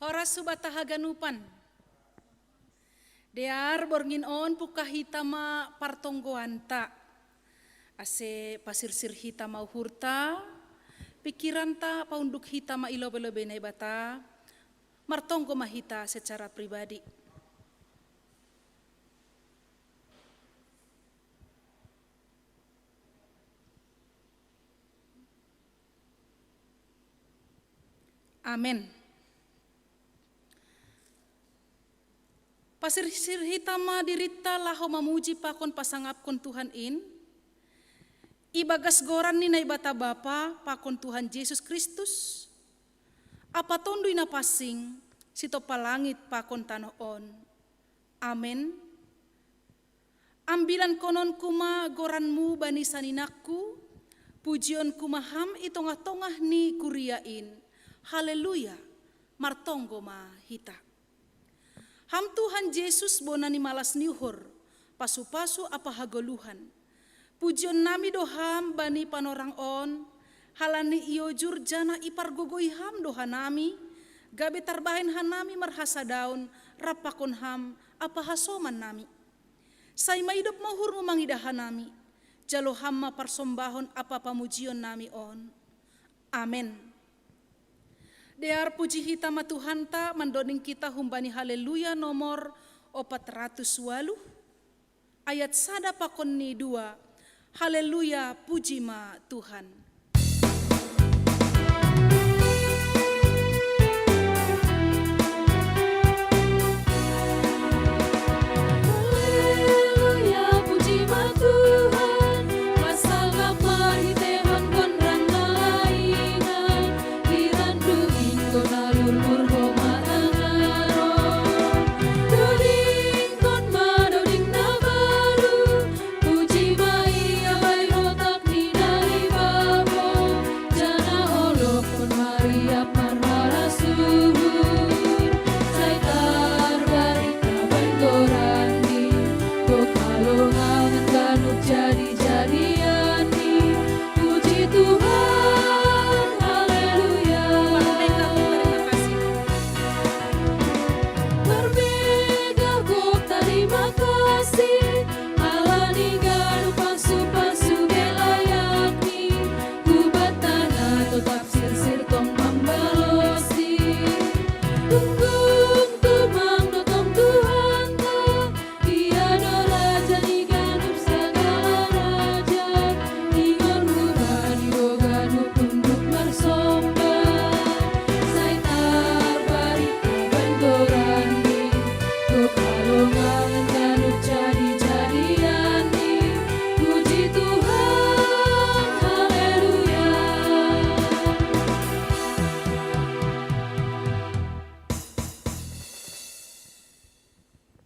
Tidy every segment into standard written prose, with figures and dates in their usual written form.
Horas subatahaganupan. Dear borngin on puka hitama partonggoanta. Ase pasirsir hitama uhurta. Pikiran ta paunduk hitama ilobe-lobe na ibata. Martonggo mahita secara pribadi. Amin. Pasirsir hitama dirita laho mamuji pakon pasangapkon Tuhan in. Ibagas goran ni na ibata bapa pakon Tuhan Yesus Kristus. Apa tondoy na pasing sito palangit pakon tanoon. Amen. Ambilan konon kuma goranmu bani saninakku. Pujion kumaham itongah-tongah ni kuriain. Haleluya, martonggo mahita. Ham Tuhan Yesus bonani malas niuhur, pasu-pasu apa hagoluhan. Pujion nami doham bani panorang on, halani iyo jurjana ipar gogoi ham doha nami, gabe tarbahin hanami marhasa daun, rapakon ham apa hasoman nami. Say maidop mahur memangidahan nami, jalo ham maparsombahon apa pamujion nami on. Amen. Dear puji hitama Tuhan ta mandoning kita humbani haleluya nomor 408 ayat sada pakon ni 2. Haleluya puji ma Tuhan.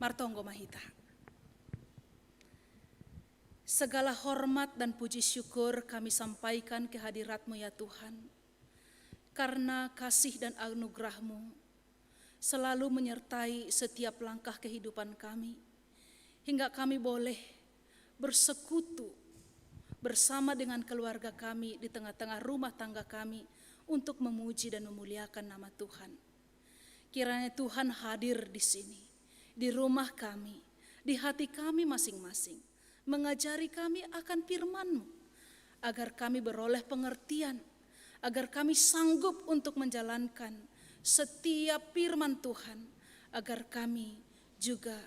Martonggo mahita. Segala hormat dan puji syukur kami sampaikan ke hadirat-Mu ya Tuhan. Karena kasih dan anugerah-Mu selalu menyertai setiap langkah kehidupan kami. Hingga kami boleh bersekutu bersama dengan keluarga kami di tengah-tengah rumah tangga kami untuk memuji dan memuliakan nama Tuhan. Kiranya Tuhan hadir di sini, di rumah kami, di hati kami masing-masing, mengajari kami akan firman-Mu, agar kami beroleh pengertian, agar kami sanggup untuk menjalankan setiap firman Tuhan, agar kami juga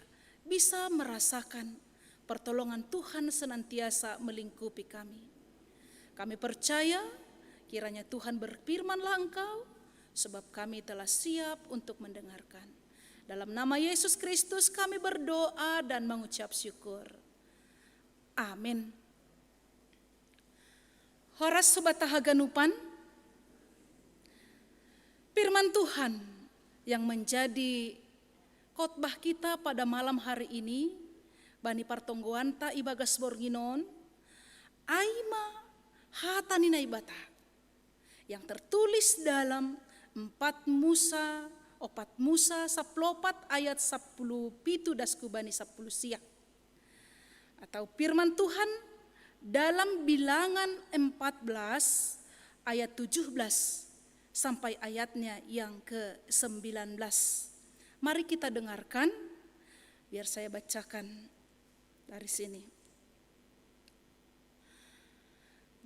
bisa merasakan pertolongan Tuhan senantiasa melingkupi kami. Kami percaya kiranya Tuhan berfirmanlah Engkau, sebab kami telah siap untuk mendengarkan. Dalam nama Yesus Kristus kami berdoa dan mengucap syukur. Amin. Horas subatahaganupan, firman Tuhan yang menjadi khotbah kita pada malam hari ini, bani partonggoanta ibagas borginon, aima hatanina ibata, yang tertulis dalam 4 Musa saplopat ayat 10 pitu dasku bani 10 siak. Atau firman Tuhan dalam Bilangan 14 ayat 17 sampai ayatnya yang ke-19. Mari kita dengarkan, biar saya bacakan dari sini.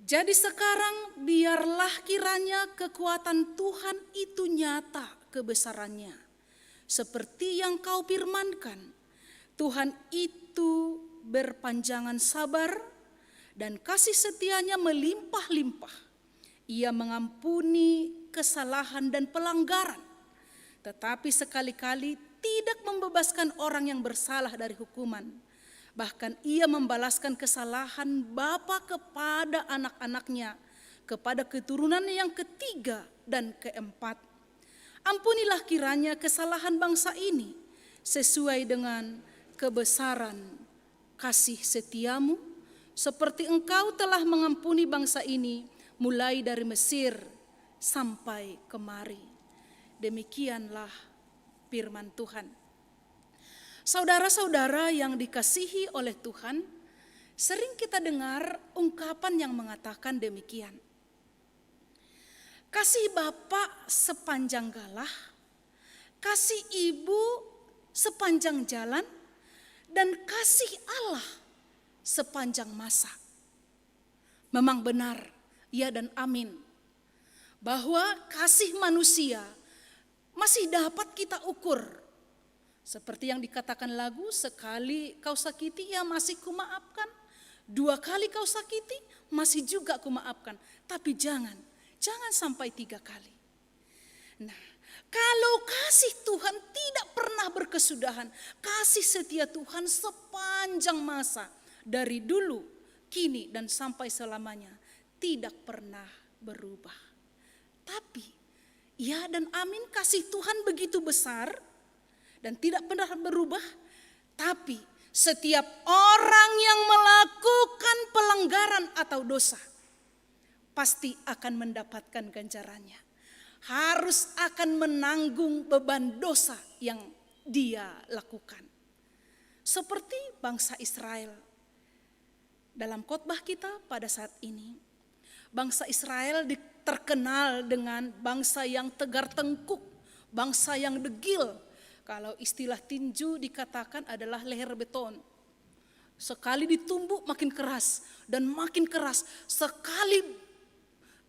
Jadi sekarang biarlah kiranya kekuatan Tuhan itu nyata kebesarannya. Seperti yang kau firmankan, Tuhan itu berpanjangan sabar dan kasih setianya melimpah-limpah. Ia mengampuni kesalahan dan pelanggaran, tetapi sekali-kali tidak membebaskan orang yang bersalah dari hukuman. Bahkan ia membalaskan kesalahan bapa kepada anak-anaknya, kepada keturunannya yang ketiga dan keempat. Ampunilah kiranya kesalahan bangsa ini sesuai dengan kebesaran kasih setiamu, seperti engkau telah mengampuni bangsa ini mulai dari Mesir sampai kemari. Demikianlah firman Tuhan. Saudara-saudara yang dikasihi oleh Tuhan, sering kita dengar ungkapan yang mengatakan demikian. Kasih Bapa sepanjang galah, kasih Ibu sepanjang jalan, dan kasih Allah sepanjang masa. Memang benar, ya dan amin, bahwa kasih manusia masih dapat kita ukur. Seperti yang dikatakan lagu, sekali kau sakiti ya masih kumaafkan, 2 kali kau sakiti masih juga kumaafkan. Tapi jangan sampai 3 kali. Nah, kalau kasih Tuhan tidak pernah berkesudahan, kasih setia Tuhan sepanjang masa, dari dulu, kini dan sampai selamanya, tidak pernah berubah. Tapi ya dan amin, kasih Tuhan begitu besar dan tidak pernah berubah. Tapi setiap orang yang melakukan pelanggaran atau dosa pasti akan mendapatkan ganjarannya. Harus akan menanggung beban dosa yang dia lakukan. Seperti bangsa Israel. Dalam khotbah kita pada saat ini, bangsa Israel terkenal dengan bangsa yang tegar tengkuk, bangsa yang degil. Kalau istilah tinju dikatakan adalah leher beton. Sekali ditumbuk makin keras dan makin keras. Sekali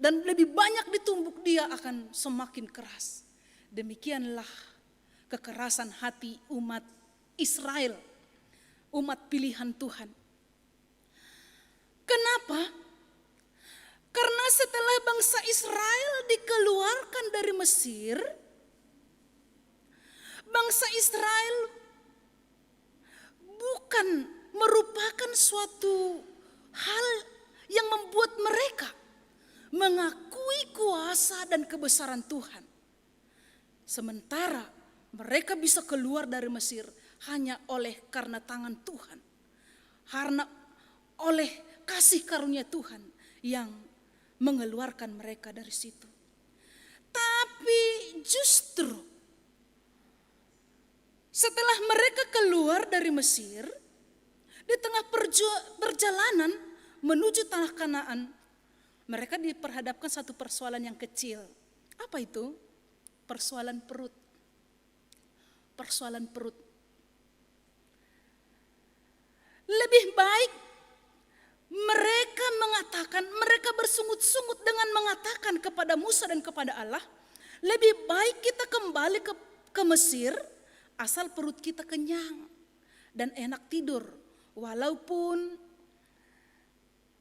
dan lebih banyak ditumbuk dia akan semakin keras. Demikianlah kekerasan hati umat Israel, umat pilihan Tuhan. Kenapa? Karena setelah bangsa Israel dikeluarkan dari Mesir, bangsa Israel bukan merupakan suatu hal yang membuat mereka mengakui kuasa dan kebesaran Tuhan. Sementara mereka bisa keluar dari Mesir hanya karena tangan Tuhan. Karena oleh kasih karunia Tuhan yang mengeluarkan mereka dari situ. Tapi justru setelah mereka keluar dari Mesir, di tengah perjalanan menuju tanah Kanaan, mereka diperhadapkan satu persoalan yang kecil. Apa itu? Persoalan perut. Persoalan perut. Lebih baik mereka bersungut-sungut dengan mengatakan kepada Musa dan kepada Allah, lebih baik kita kembali ke Mesir asal perut kita kenyang dan enak tidur, walaupun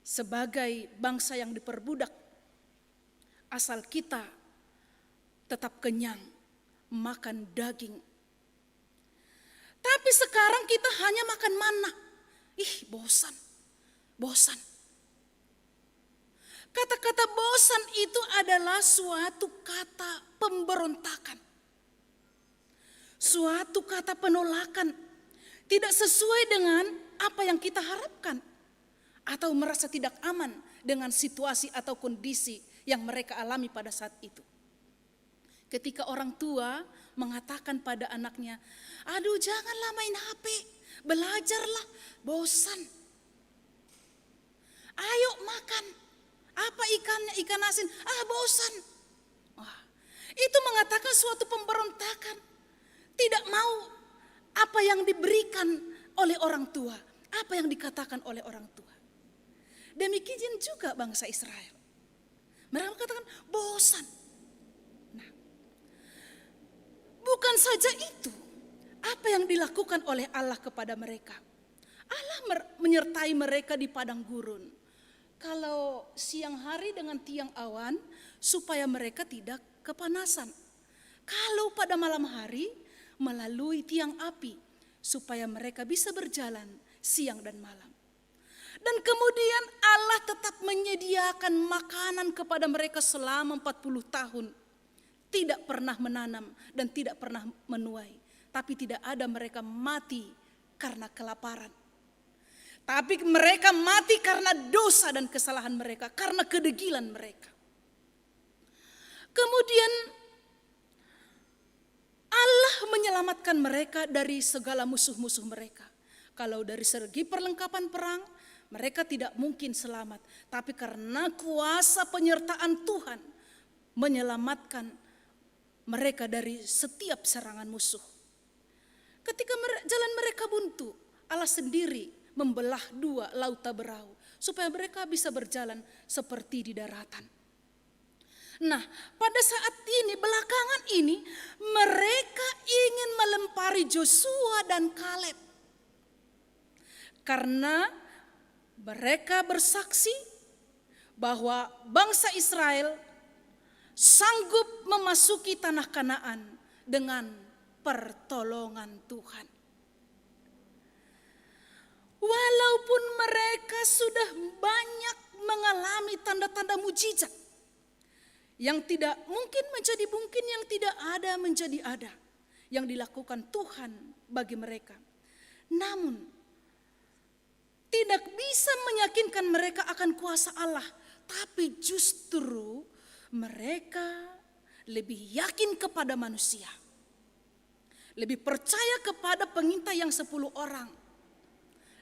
sebagai bangsa yang diperbudak, asal kita tetap kenyang makan daging. Tapi sekarang kita hanya makan mana. Bosan. Kata-kata bosan itu adalah suatu kata pemberontakan. Suatu kata penolakan. Tidak sesuai dengan apa yang kita harapkan. Atau merasa tidak aman dengan situasi atau kondisi yang mereka alami pada saat itu. Ketika orang tua mengatakan pada anaknya, aduh janganlah main HP, belajarlah, bosan. Ayo makan, apa ikannya, ikan asin, bosan. Wah, Itu mengatakan suatu pemberontakan. Tidak mau apa yang diberikan oleh orang tua, apa yang dikatakan oleh orang tua. Demikian juga bangsa Israel. Mereka katakan bosan. Nah, bukan saja itu, apa yang dilakukan oleh Allah kepada mereka. Allah menyertai mereka di padang gurun. Kalau siang hari dengan tiang awan, supaya mereka tidak kepanasan. Kalau pada malam hari, melalui tiang api, supaya mereka bisa berjalan siang dan malam. Dan kemudian Allah tetap menyediakan makanan kepada mereka selama 40 tahun. Tidak pernah menanam dan tidak pernah menuai. Tapi tidak ada mereka mati karena kelaparan. Tapi mereka mati karena dosa dan kesalahan mereka, karena kedegilan mereka. Kemudian Allah menyelamatkan mereka dari segala musuh-musuh mereka. Kalau dari segi perlengkapan perang, mereka tidak mungkin selamat. Tapi karena kuasa penyertaan Tuhan menyelamatkan mereka dari setiap serangan musuh. Ketika jalan mereka buntu, Allah sendiri membelah dua laut Taberau supaya mereka bisa berjalan seperti di daratan. Nah, pada saat ini, belakangan ini, mereka ingin melempari Joshua dan Kaleb. Karena mereka bersaksi bahwa bangsa Israel sanggup memasuki tanah Kanaan dengan pertolongan Tuhan. Walaupun mereka sudah banyak mengalami tanda-tanda mujizat, yang tidak mungkin menjadi mungkin, yang tidak ada menjadi ada, yang dilakukan Tuhan bagi mereka. Namun tidak bisa meyakinkan mereka akan kuasa Allah, tapi justru mereka lebih yakin kepada manusia, lebih percaya kepada pengintai yang 10 orang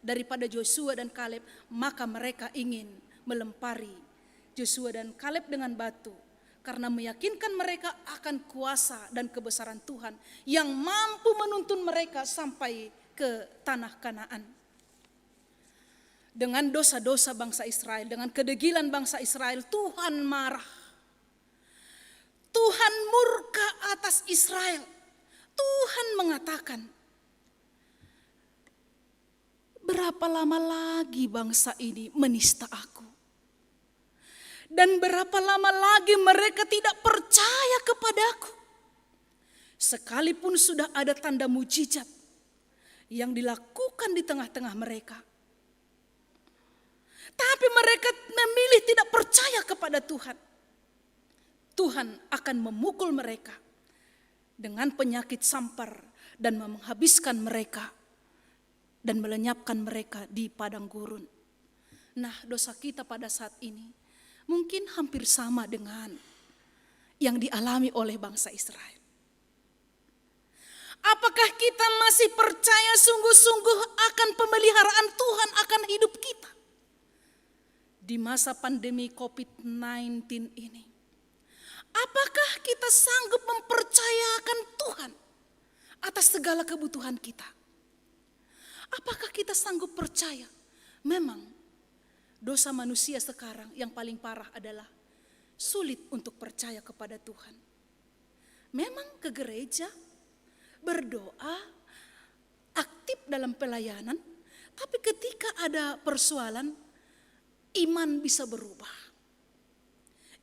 daripada Joshua dan Kaleb. Maka mereka ingin melempari Joshua dan Kaleb dengan batu, karena meyakinkan mereka akan kuasa dan kebesaran Tuhan yang mampu menuntun mereka sampai ke tanah Kanaan. Dengan dosa-dosa bangsa Israel, dengan kedegilan bangsa Israel, Tuhan marah. Tuhan murka atas Israel. Tuhan mengatakan, berapa lama lagi bangsa ini menista aku? Dan berapa lama lagi mereka tidak percaya kepadaku? Sekalipun sudah ada tanda mujizat yang dilakukan di tengah-tengah mereka, tapi mereka memilih tidak percaya kepada Tuhan. Tuhan akan memukul mereka dengan penyakit sampar dan menghabiskan mereka dan melenyapkan mereka di padang gurun. Nah, dosa kita pada saat ini mungkin hampir sama dengan yang dialami oleh bangsa Israel. Apakah kita masih percaya sungguh-sungguh akan pemeliharaan Tuhan akan hidup kita di masa pandemi COVID-19 ini? Apakah kita sanggup mempercayakan Tuhan atas segala kebutuhan kita? Apakah kita sanggup percaya? Memang dosa manusia sekarang yang paling parah adalah sulit untuk percaya kepada Tuhan. Memang ke gereja, berdoa, aktif dalam pelayanan, tapi ketika ada persoalan, iman bisa berubah.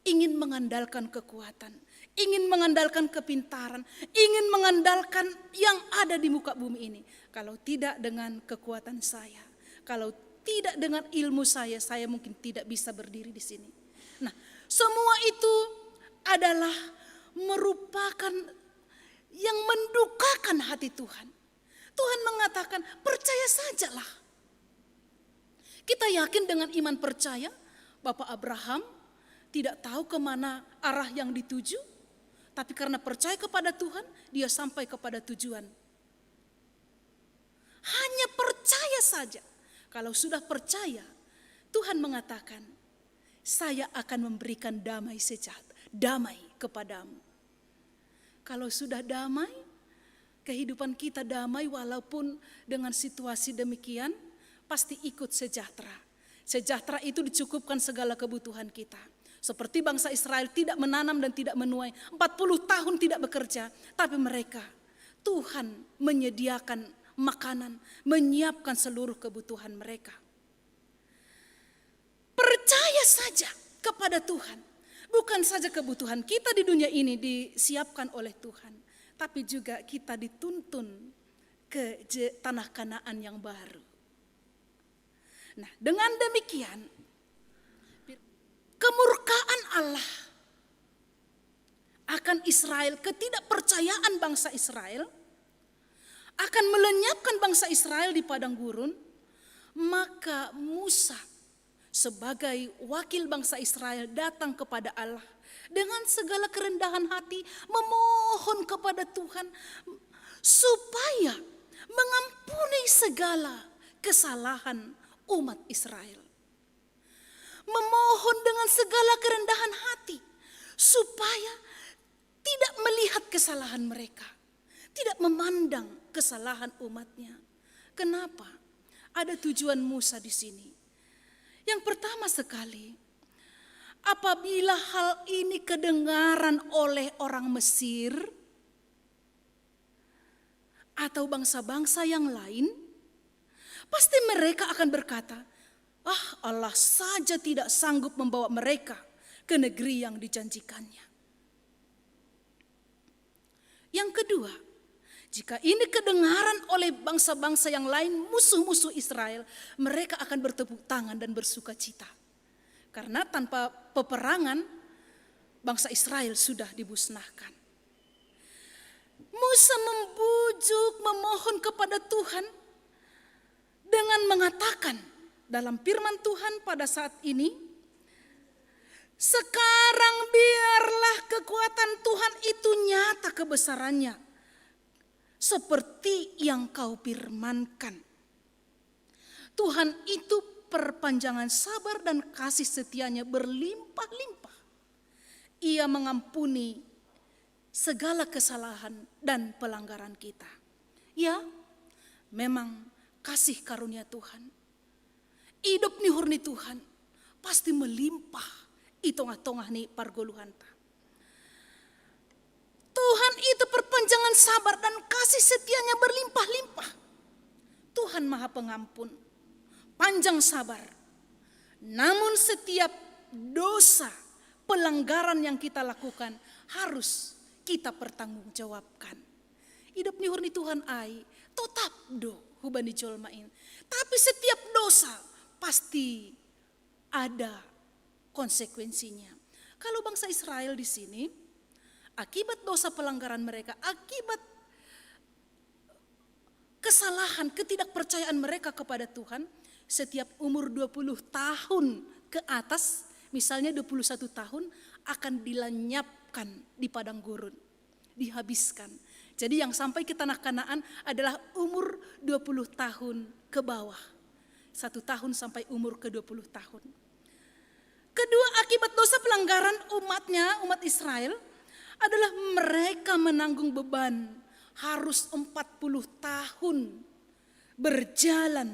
Ingin mengandalkan kekuatan, ingin mengandalkan kepintaran, ingin mengandalkan yang ada di muka bumi ini. Kalau tidak dengan kekuatan saya, kalau tidak dengan ilmu saya mungkin tidak bisa berdiri di sini. Nah, semua itu adalah merupakan yang mendukakan hati Tuhan. Tuhan mengatakan, percaya sajalah. Kita yakin dengan iman percaya, Bapak Abraham tidak tahu kemana arah yang dituju, tapi karena percaya kepada Tuhan, dia sampai kepada tujuan. Hanya percaya saja. Kalau sudah percaya, Tuhan mengatakan, saya akan memberikan damai sejahtera, damai kepadamu. Kalau sudah damai, kehidupan kita damai walaupun dengan situasi demikian, pasti ikut sejahtera. Sejahtera itu dicukupkan segala kebutuhan kita. Seperti bangsa Israel tidak menanam dan tidak menuai, 40 tahun tidak bekerja, tapi mereka, Tuhan menyediakan makanan, menyiapkan seluruh kebutuhan mereka. Percaya saja kepada Tuhan. Bukan saja kebutuhan kita di dunia ini disiapkan oleh Tuhan, tapi juga kita dituntun ke tanah Kanaan yang baru. Nah, dengan demikian, kemurkaan Allah akan Israel, ketidakpercayaan bangsa Israel, akan melenyapkan bangsa Israel di padang gurun, maka Musa sebagai wakil bangsa Israel datang kepada Allah dengan segala kerendahan hati, memohon kepada Tuhan supaya mengampuni segala kesalahan umat Israel. Memohon dengan segala kerendahan hati supaya tidak melihat kesalahan mereka, tidak memandang kesalahan umatnya. Kenapa? Ada tujuan Musa di sini. Yang pertama sekali, apabila hal ini kedengaran oleh orang Mesir atau bangsa-bangsa yang lain, pasti mereka akan berkata, Allah saja tidak sanggup membawa mereka ke negeri yang dijanjikannya. Yang kedua, jika ini kedengaran oleh bangsa-bangsa yang lain, musuh-musuh Israel, mereka akan bertepuk tangan dan bersuka cita. Karena tanpa peperangan, bangsa Israel sudah dimusnahkan. Musa membujuk, memohon kepada Tuhan dengan mengatakan dalam firman Tuhan pada saat ini, sekarang biarlah kekuatan Tuhan itu nyata kebesarannya, seperti yang kau firmankan. Tuhan itu perpanjangan sabar dan kasih setianya berlimpah-limpah. Ia mengampuni segala kesalahan dan pelanggaran kita. Ya, memang kasih karunia Tuhan, hidup ni hurni Tuhan pasti melimpah itong-atongah ni pargoluhanta. Tuhan itu perpanjangan sabar dan kasih setianya berlimpah-limpah. Tuhan Maha Pengampun, panjang sabar. Namun setiap dosa, pelanggaran yang kita lakukan harus kita pertanggungjawabkan. Hidup ni hurni Tuhan ai, tetap do hubani jolmain. Tapi setiap dosa pasti ada konsekuensinya. Kalau bangsa Israel di sini, akibat dosa pelanggaran mereka, akibat kesalahan, ketidakpercayaan mereka kepada Tuhan, setiap umur 20 tahun ke atas, misalnya 21 tahun, akan dilenyapkan di padang gurun, dihabiskan. Jadi yang sampai ke tanah Kanaan adalah umur 20 tahun ke bawah. 1 tahun sampai umur ke 20 tahun. Kedua, akibat dosa pelanggaran umat Israel adalah mereka menanggung beban harus 40 tahun berjalan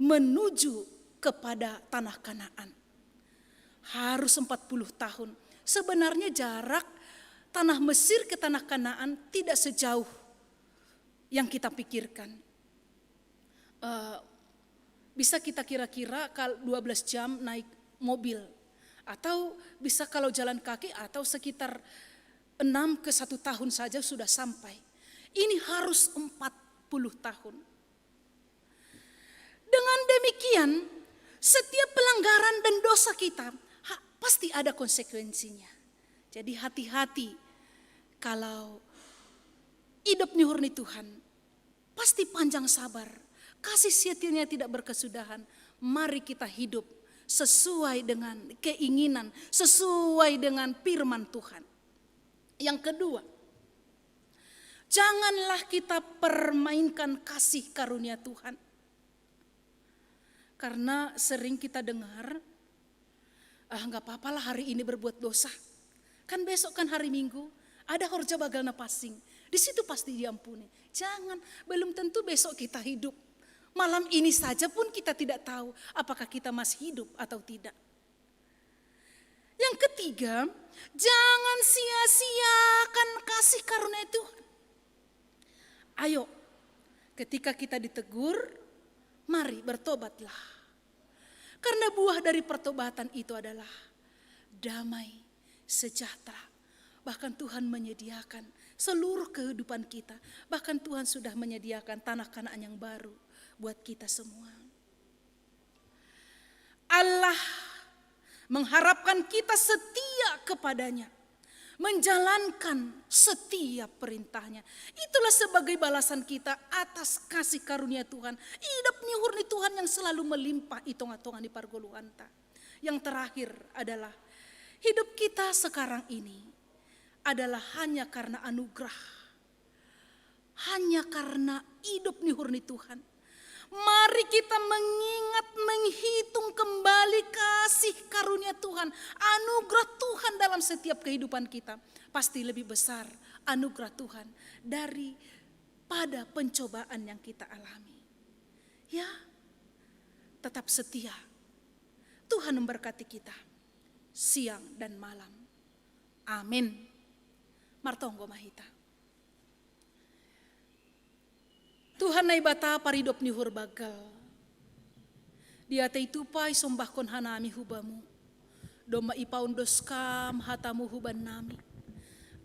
menuju kepada tanah Kanaan. Harus 40 tahun. Sebenarnya jarak tanah Mesir ke tanah Kanaan tidak sejauh yang kita pikirkan. Bisa kita kira-kira 12 jam naik mobil. Atau bisa kalau jalan kaki atau sekitar 6 ke 1 tahun saja sudah sampai. Ini harus 40 tahun. Dengan demikian, setiap pelanggaran dan dosa kita pasti ada konsekuensinya. Jadi hati-hati kalau hidup ni hurni Tuhan, pasti panjang sabar, kasih setianya tidak berkesudahan. Mari kita hidup sesuai dengan keinginan, sesuai dengan firman Tuhan. Yang kedua, janganlah kita permainkan kasih karunia Tuhan. Karena sering kita dengar, gak apa-apalah hari ini berbuat dosa. Kan besok kan hari Minggu, Ada horja bagal napasing, di situ pasti diampuni. Jangan, belum tentu besok kita hidup. Malam ini saja pun kita tidak tahu apakah kita masih hidup atau tidak. Yang ketiga, jangan sia-siakan kasih karunia Tuhan. Ayo, ketika kita ditegur, mari bertobatlah. Karena buah dari pertobatan itu adalah damai, sejahtera. Bahkan Tuhan menyediakan seluruh kehidupan kita. Bahkan Tuhan sudah menyediakan tanah Kanaan yang baru buat kita semua. Allah mengharapkan kita setia kepadanya, menjalankan setiap perintahnya. Itulah sebagai balasan kita atas kasih karunia Tuhan. Hidup nyuhurni Tuhan yang selalu melimpah itongan-tongan di pargoluhanta. Yang terakhir adalah hidup kita sekarang ini adalah hanya karena anugerah. Hanya karena hidup nyuhurni Tuhan. Mari kita mengingat, menghitung kembali kasih karunia Tuhan. Anugerah Tuhan dalam setiap kehidupan kita. Pasti lebih besar anugerah Tuhan daripada pencobaan yang kita alami. Ya, tetap setia. Tuhan memberkati kita siang dan malam. Amin. Martonggo mahita. Tuhan nai bata paridop ni hur bagal. Dia tei tupai sombahkon hanami hubamu. Doma ipaun doskam hatamu huban nami.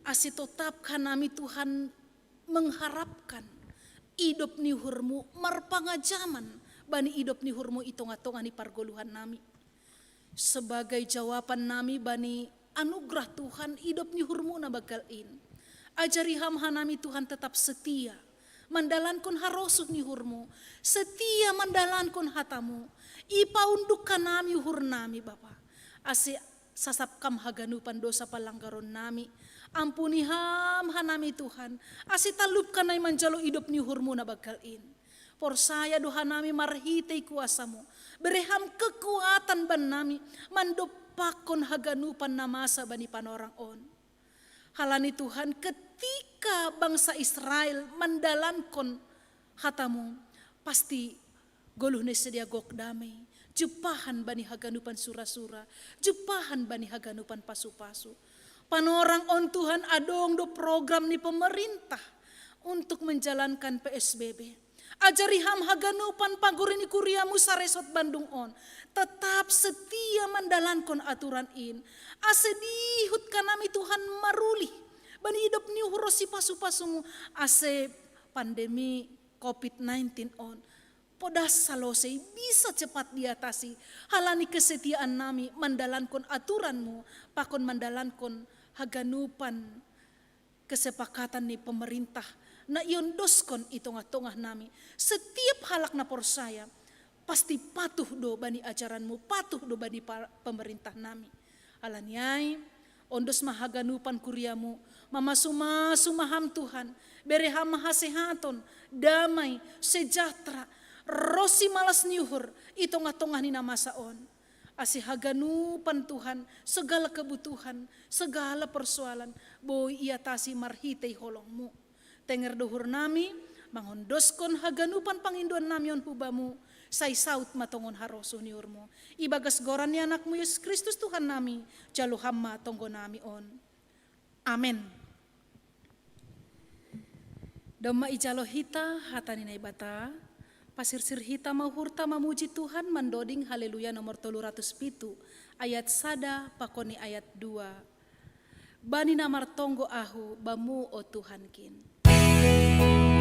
Asi tetap kanami Tuhan mengharapkan idop ni hurmu marpangajaman bani idop ni hurmu itonga-tonga ni pargoluhan nami. Sebagai jawaban nami bani anugerah Tuhan hidup ni hurmu na bagalin. Ajari hamhanami Tuhan tetap setia. Mandalankon harosuh ni hurmu. Setia mandalankon hatamu. Ipaunduk kanami hur nami Bapa. Asi sasap kam haganupan dosa palanggaron nami. Ampuni hamhanami Tuhan. Asi talup kanay manjalo hidup ni hurmu na bagalin. Porsaya doha nami marhitay kuasamu. Bereham kekuatan ban nami. Mandopakon haganupan na masa bani panorang on. Halani Tuhan ketika bangsa Israel mandalankon hatamu. Pasti goluh ne sedia gok damai. Jupahan bani haganupan sura-sura. Jupahan bani haganupan pasu-pasu. Panorang on Tuhan adong do program ni pemerintah. Untuk menjalankan PSBB. Ajari ham haganupan pagurini kuriamu saresot Bandung on. Tetap setia mandalankon aturan in. Ase dihut kanami Tuhan maruli. Bani hidup ni hurosi pasu-pasumu. Ase pandemi COVID-19 on. Podas salosei bisa cepat diatasi. Halani kesetiaan nami mandalankon aturanmu. Pakon mandalankon haganupan kesepakatan ni pemerintah. Na iondoskon itongah-tongah nami. Setiap halak na porsaya. Pasti patuh do bani ajaranmu. Patuh do bani pemerintah nami. Alanyai. Ondos mahaganupan kuriamu. Mamasu-masu maham Tuhan. Bereham mahasehaton. Damai. Sejahtera. Rosi malas niuhur. Itongah-tongah ni namasaon. Asi haganupan Tuhan. Segala kebutuhan. Segala persoalan. Boy iatasi marhitay holongmu. Tenger dohur nami, mangondoskon haganupan panginduan nami on hubamu, say saut matongon harosu niurmu. Ibagas goran ni anakmu Yesus Kristus Tuhan nami, jalo hamma tonggo nami on. Amen. Doma ijalo hita hatani nai bata, pasirsir hita mahurta mamuji Tuhan mandoding haleluya nomor 307 ayat sada pakoni ayat 2. Bani namar tonggo ahu bamu o Tuhan kin. Tuhan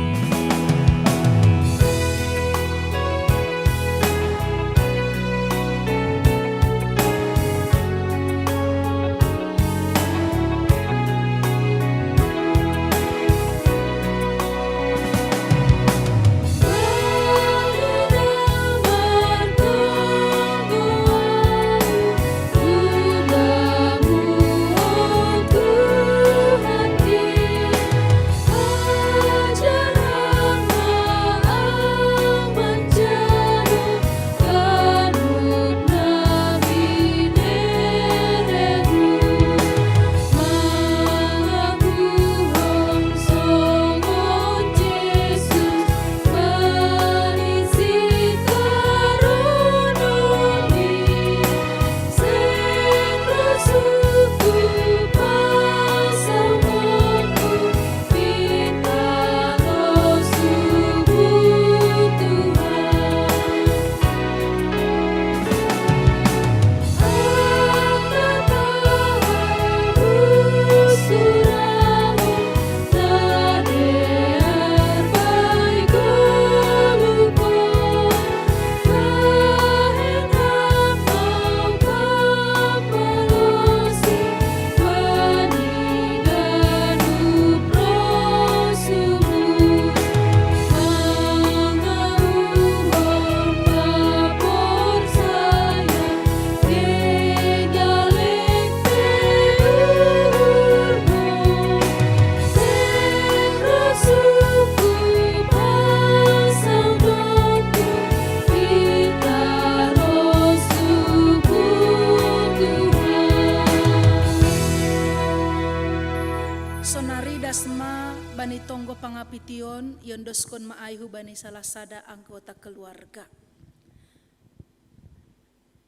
pangapition yondoskon maay hubani salah sada anggota keluarga.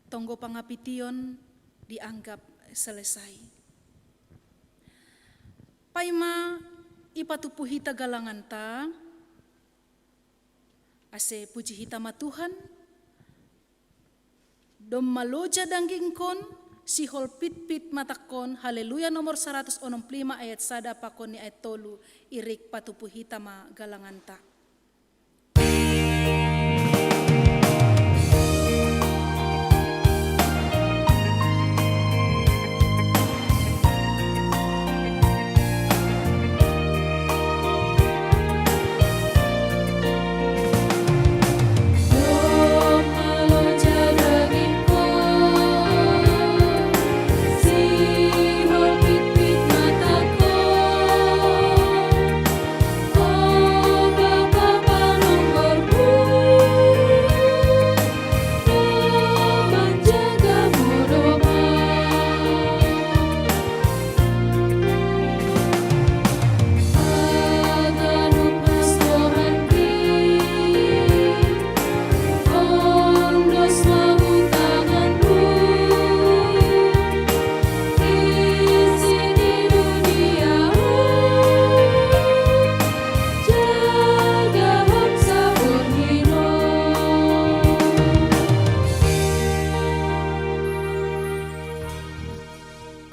Tonggo pangapition dianggap selesai. Paima ipatupuhi tagalangan ta, ase puji hitama Tuhan, dom maloja danggingkon, si hol pit matakon, haleluya nomor 165 ayat sada pakon ni ayat tolu, irik patupuhi tama galangan ta.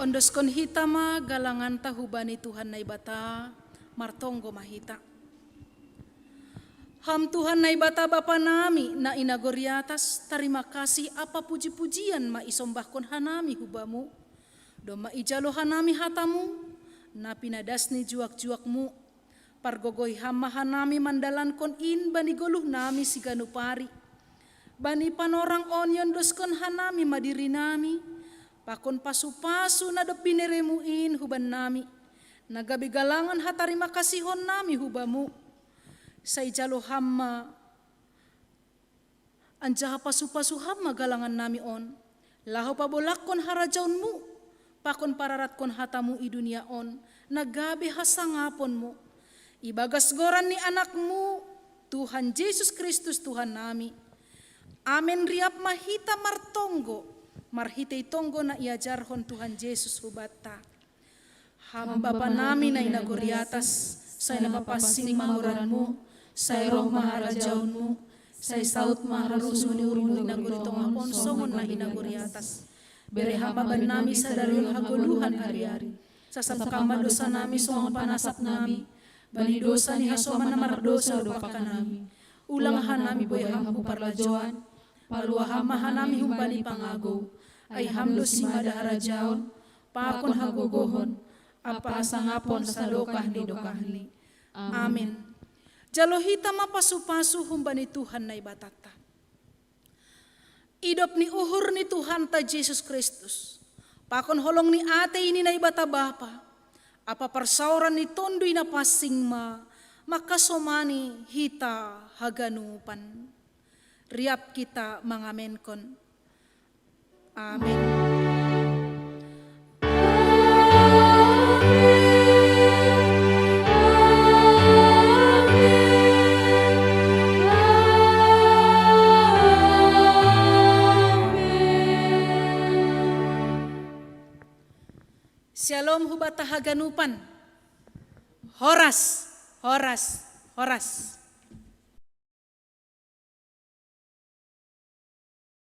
Ondoskon hitama galangan ta hubani Tuhan na ibata martonggo mahita. Ham Tuhan na ibata Bapa nami na inagoriatas, terima kasih apa puji-pujian maisombahkon hanami hubamu. Do maijalo hanami hatamu, na pinadasni juak-juakmu. Pargogoy hama hanami mandalankon in bani goluh nami siganupari. Bani panorang onyon doskon hanami madiri nami. Pakon pasu-pasu na dopineremuin huban nami. Nagabi galangan hatarima kasihon nami hubamu. Say jalo hamma. Anjaha pasu-pasu hamma galangan nami on. Laho pabolakon harajaunmu. Pakon pararatkon hatamu i dunia on. Nagabi hasangaponmu. Ibagas goran ni anakmu. Tuhan Yesus Kristus Tuhan nami. Amen riap mahita martonggo. Marhitay tonggo na iajarhon Tuhan Yesus hubata. Hamba pa namin na inagoriatas, say napapasing manguranmu, say roh maharajaunmu, say saut mahararusun ni urungo inagoritong hapon, songon na inagoriatas. Berehababan nami sa daryon haguluhan hari-hari. Sasapkama dosa nami sumang panasap nami, bani dosa ni hasoman na mardosa rupaka nami. Ulangahan nami boy hampu parlajoan, paluahamahan nami humbani pangago. Ay hamdos si madaharajaon, pakon hagogohon, apa asangapon sa dokah ni dokahli. Amen. Jalohita mapasu-pasu humbani Tuhan na ibatata. Idop ni uhur ni Tuhan ta Jesus Kristus. Pakon holong ni ate ini na ibata bapa. Apa persauran ni tondoy na pasing makasomani hita haganupan. Riap kita mangamenkon. Amin. Shalom hubata haganupan. Horas, horas, horas.